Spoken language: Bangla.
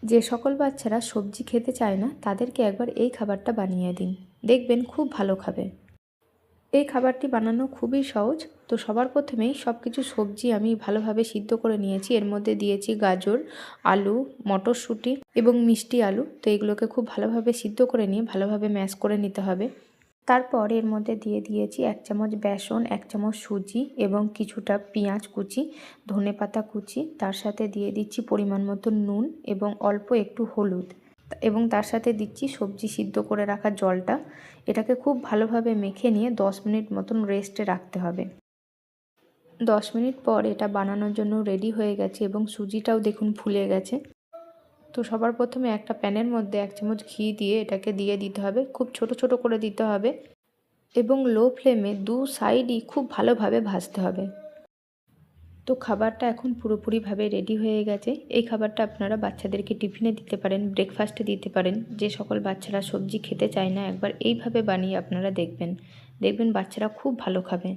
যে সকল বাচ্চারা সবজি খেতে চায় না তাদেরকে একবার এই খাবারটা বানিয়ে দিন, দেখবেন খুব ভালো খাবে। এই খাবারটি বানানো খুবই সহজ। তো সবার প্রথমেই সব কিছু সবজি আমি ভালোভাবে সিদ্ধ করে নিয়েছি। এর মধ্যে দিয়েছি গাজর, আলু, মটরশুঁটি এবং মিষ্টি আলু। তো এগুলোকে খুব ভালোভাবে সিদ্ধ করে নিয়ে ভালোভাবে ম্যাশ করে নিতে হবে। তারপর এর মধ্যে দিয়ে দিয়েছি 1 চামচ বেসন, 1 চামচ সুজি এবং কিছুটা পেঁয়াজ কুচি, ধনেপাতা কুচি। তার সাথে দিয়ে দিচ্ছি পরিমাণ মতো নুন এবং অল্প একটু হলুদ এবং তার সাথে দিচ্ছি সবজি সিদ্ধ করে রাখা জলটা। এটাকে খুব ভালোভাবে মেখে নিয়ে 10 মিনিট মতন রেস্টে রাখতে হবে। 10 মিনিট পর এটা বানানোর জন্য রেডি হয়ে গেছে এবং সুজিটাও দেখুন ফুলে গেছে। তো সবার প্রথমে একটা প্যানের মধ্যে 1 চামচ ঘি দিয়ে এটাকে দিয়ে দিতে হবে। খুব ছোট ছোট করে দিতে হবে এবং লো ফ্লেমে দু সাইডই খুব ভালোভাবে ভাজতে হবে। তো খাবারটা এখন পুরোপুরিভাবে রেডি হয়ে গেছে। এই খাবারটা আপনারা বাচ্চাদেরকে টিফিনে দিতে পারেন, ব্রেকফাস্টে দিতে পারেন। যে সকল বাচ্চারা সবজি খেতে চায় না একবার এইভাবে বানিয়ে আপনারা দেখবেন, বাচ্চারা খুব ভালো খাবে।